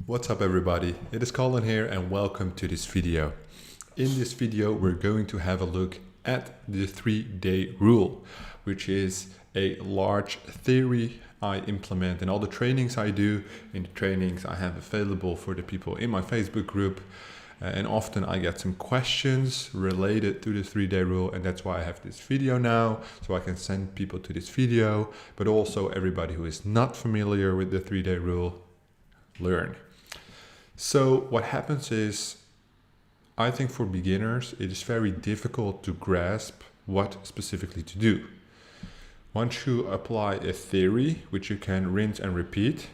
What's up everybody, it is Colin here and welcome to this video. In this video we're going to have a look at the 3-day rule, which is a large theory I implement in all the trainings I do, in the trainings I have available for the people in my Facebook group. And often I get some questions related to the 3-day rule, and that's why I have this video now, so I can send people to this video, but also everybody who is not familiar with the 3-day rule, learn. So what happens is, I think for beginners, it is very difficult to grasp what specifically to do. Once you apply a theory, which you can rinse and repeat,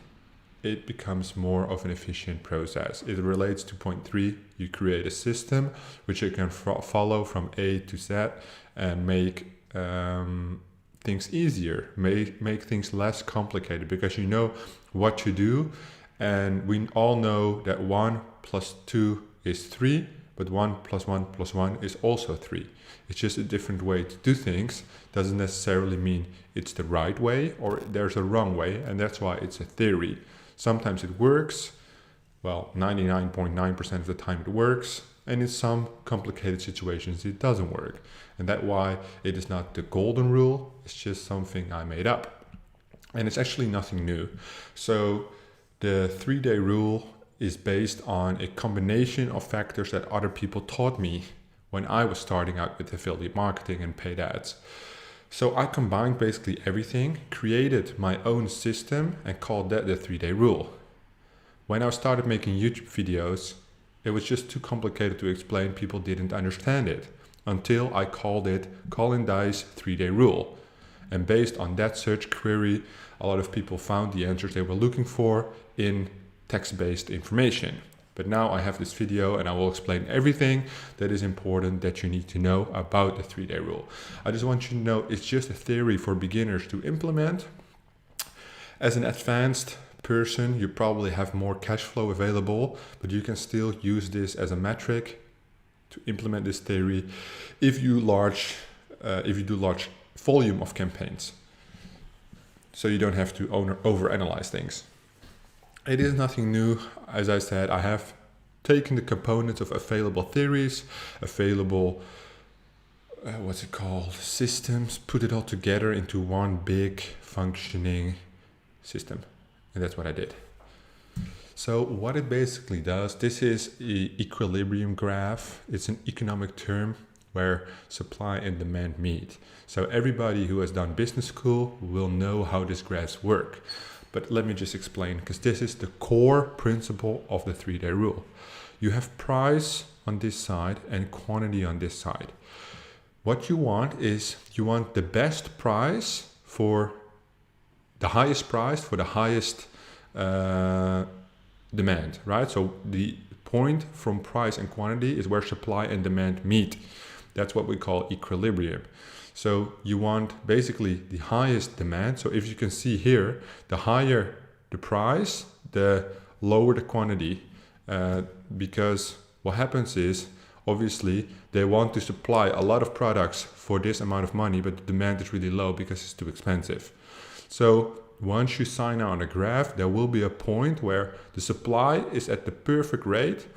it becomes more of an efficient process. It relates to point 3. You create a system which you can follow from A to Z and make things easier, make things less complicated, because you know what to do. And we all know that 1 plus 2 is 3, but 1 plus 1 plus 1 is also 3. It's just a different way to do things. Doesn't necessarily mean it's the right way or there's a wrong way, and that's why it's a theory. Sometimes it works, well, 99.9% of the time it works, and in some complicated situations it doesn't work. And that's why it is not the golden rule, it's just something I made up. And it's actually nothing new. So the 3-day rule is based on a combination of factors that other people taught me when I was starting out with affiliate marketing and paid ads. So I combined basically everything, created my own system, and called that the 3-day rule. When I started making YouTube videos, it was just too complicated to explain. People didn't understand it until I called it Colin Dye's 3-day rule. And based on that search query, a lot of people found the answers they were looking for in text-based information. But now I have this video and I will explain everything that is important that you need to know about the 3-day rule. I just want you to know it's just a theory for beginners to implement. As an advanced person, you probably have more cash flow available, but you can still use this as a metric to implement this theory if you do large volume of campaigns. So you don't have to overanalyze things. It is nothing new. As I said, I have taken the components of available theories, available, systems, put it all together into one big functioning system. And that's what I did. So what it basically does, this is an equilibrium graph. It's an economic term where supply and demand meet. So everybody who has done business school will know how these graphs work. But let me just explain, because this is the core principle of the 3-day rule. You have price on this side and quantity on this side. What you want is, you want the best price for the highest demand, right? So the point from price and quantity is where supply and demand meet. That's what we call equilibrium. So you want basically the highest demand. So if you can see here, the higher the price, the lower the quantity, because what happens is, obviously they want to supply a lot of products for this amount of money, but the demand is really low because it's too expensive. So once you sign out on a graph, there will be a point where the supply is at the perfect rate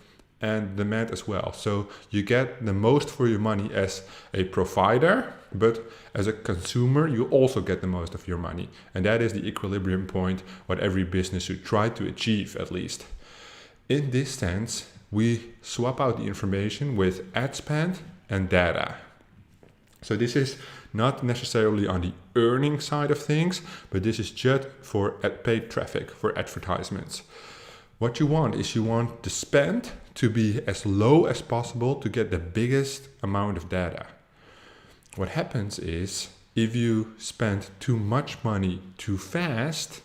and demand as well. So you get the most for your money as a provider, but as a consumer, you also get the most of your money. And that is the equilibrium point, what every business should try to achieve at least. In this sense, we swap out the information with ad spend and data. So this is not necessarily on the earning side of things, but this is just for paid traffic, for advertisements. What you want is, you want the spend to be as low as possible to get the biggest amount of data. What happens is, if you spend too much money too fast,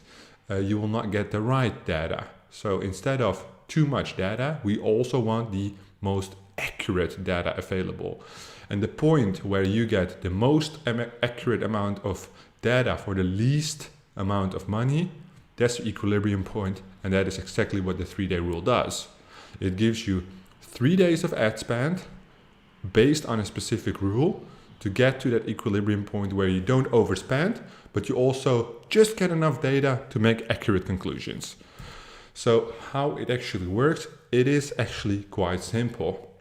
you will not get the right data. So instead of too much data, we also want the most accurate data available. And the point where you get the most accurate amount of data for the least amount of money, that's the equilibrium point, and that is exactly what the 3-day rule does. It gives you 3 days of ad spend based on a specific rule to get to that equilibrium point where you don't overspend, but you also just get enough data to make accurate conclusions. So how it actually works, it is actually quite simple.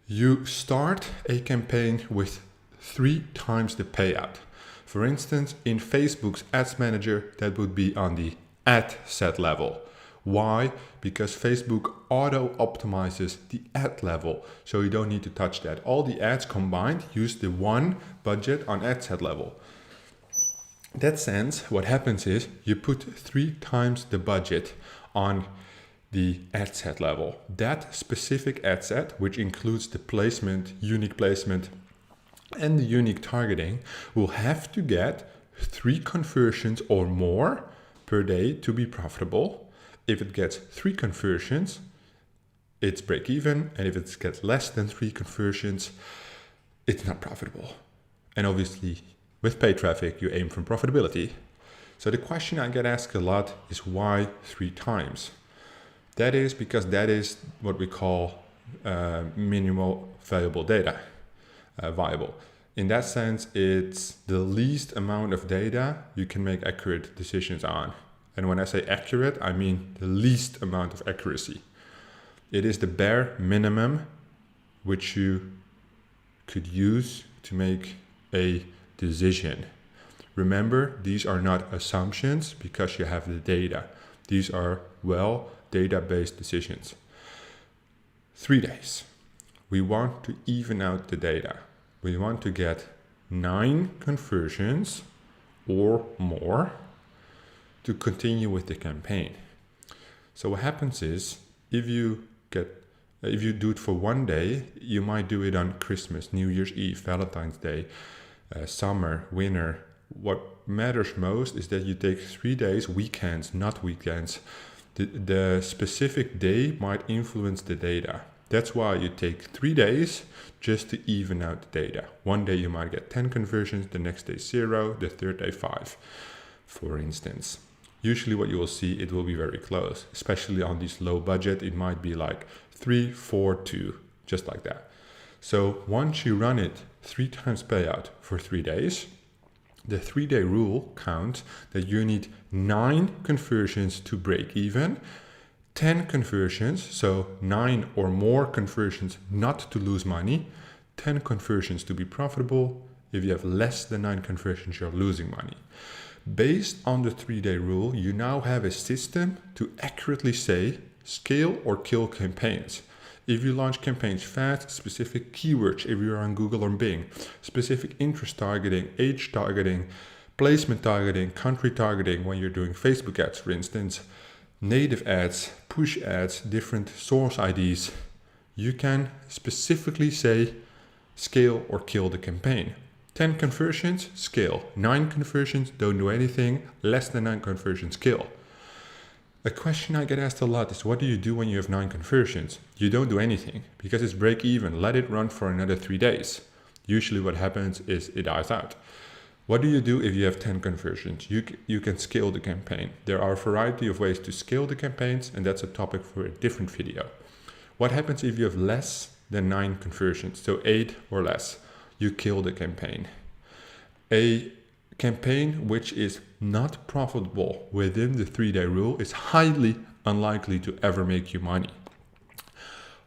You start a campaign with 3 times the payout. For instance, in Facebook's Ads Manager, that would be on the ad set level. Why? Because Facebook auto optimizes the ad level, so you don't need to touch that. All the ads combined use the one budget on ad set level. In that sense, what happens is you put 3 times the budget on the ad set level. That specific ad set, which includes the placement, unique placement, and the unique targeting, will have to get 3 conversions or more per day to be profitable. If it gets 3 conversions, it's break even, and if it gets less than 3 conversions, it's not profitable. And obviously, with paid traffic, you aim for profitability. So the question I get asked a lot is why 3 times? That is because that is what we call minimal valuable data, viable. In that sense, it's the least amount of data you can make accurate decisions on. And when I say accurate, I mean the least amount of accuracy. It is the bare minimum which you could use to make a decision. Remember, these are not assumptions because you have the data. These are data-based decisions. 3 days. We want to even out the data. We want to get 9 conversions or more to continue with the campaign. So what happens is, if you do it for 1 day, you might do it on Christmas, New Year's Eve, Valentine's Day, summer, winter. What matters most is that you take 3 days, weekends, not weekends. The specific day might influence the data. That's why you take 3 days just to even out the data. 1 day you might get 10 conversions, the next day 0, the third day 5, for instance. Usually what you will see, it will be very close, especially on these low budget. It might be like 3, 4, 2, just like that. So once you run it 3 times payout for 3 days, the 3-day rule counts that you need 9 conversions to break even, 10 conversions, so 9 or more conversions not to lose money, 10 conversions to be profitable. If you have less than 9 conversions, you're losing money. Based on the 3-day rule, you now have a system to accurately say scale or kill campaigns. If you launch campaigns fast, specific keywords, if you're on Google or Bing, specific interest targeting, age targeting, placement targeting, country targeting, when you're doing Facebook ads, for instance, native ads, push ads, different source IDs, you can specifically say scale or kill the campaign. 10 conversions, scale. 9 conversions, don't do anything. Less than 9 conversions, kill. A question I get asked a lot is, what do you do when you have 9 conversions? You don't do anything because it's break even. Let it run for another 3 days. Usually what happens is it dies out. What do you do if you have 10 conversions? You can scale the campaign. There are a variety of ways to scale the campaigns, and that's a topic for a different video. What happens if you have less than 9 conversions, so 8 or less? You kill the campaign. A campaign which is not profitable within the 3-day rule is highly unlikely to ever make you money.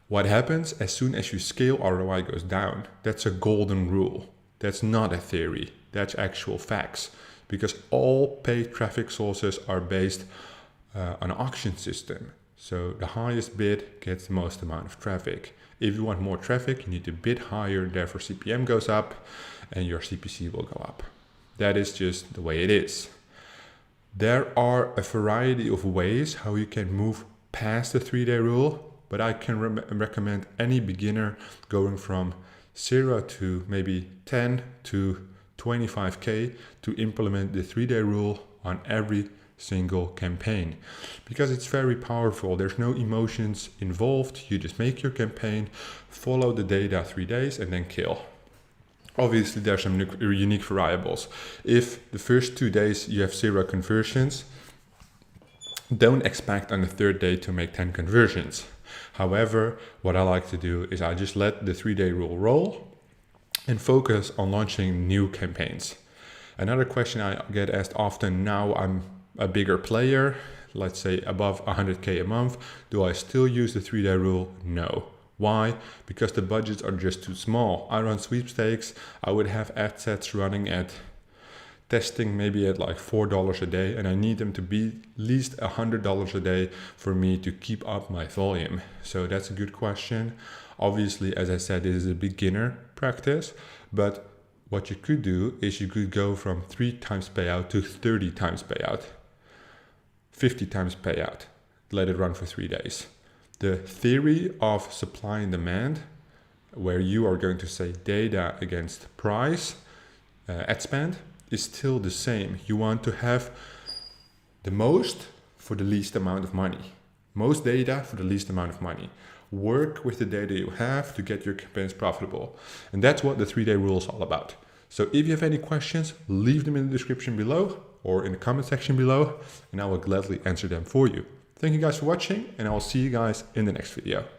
What happens as soon as you scale, ROI goes down. That's a golden rule. That's not a theory. That's actual facts, because all paid traffic sources are based on an auction system. So the highest bid gets the most amount of traffic. If you want more traffic, you need to bid higher, therefore CPM goes up and your CPC will go up. That is just the way it is. There are a variety of ways how you can move past the 3-day rule, but I can recommend any beginner going from 0 to maybe 10 to 25K to implement the 3-day rule on every single campaign, because it's very powerful. There's no emotions involved. You just make your campaign, follow the data 3 days, and then kill. Obviously, there's some unique variables. If the first 2 days you have 0 conversions, don't expect on the 3rd day to make 10 conversions. However, what I like to do is I just let the 3-day rule roll and focus on launching new campaigns. Another question I get asked often, now I'm a bigger player, let's say above 100K a month, do I still use the 3-day rule? No. Why? Because the budgets are just too small. I run sweepstakes. I would have ad sets running at testing maybe at like $4 a day, and I need them to be at least $100 a day for me to keep up my volume. So that's a good question. Obviously, as I said, this is a beginner practice, but what you could do is you could go from 3 times payout to 30 times payout, 50 times payout, let it run for 3 days. The theory of supply and demand, where you are going to say data against price, ad spend, is still the same. You want to have the most for the least amount of money. Most data for the least amount of money. Work with the data you have to get your campaigns profitable. And that's what the 3-day rule is all about. So if you have any questions, leave them in the description below or in the comment section below, and I will gladly answer them for you. Thank you guys for watching, and I will see you guys in the next video.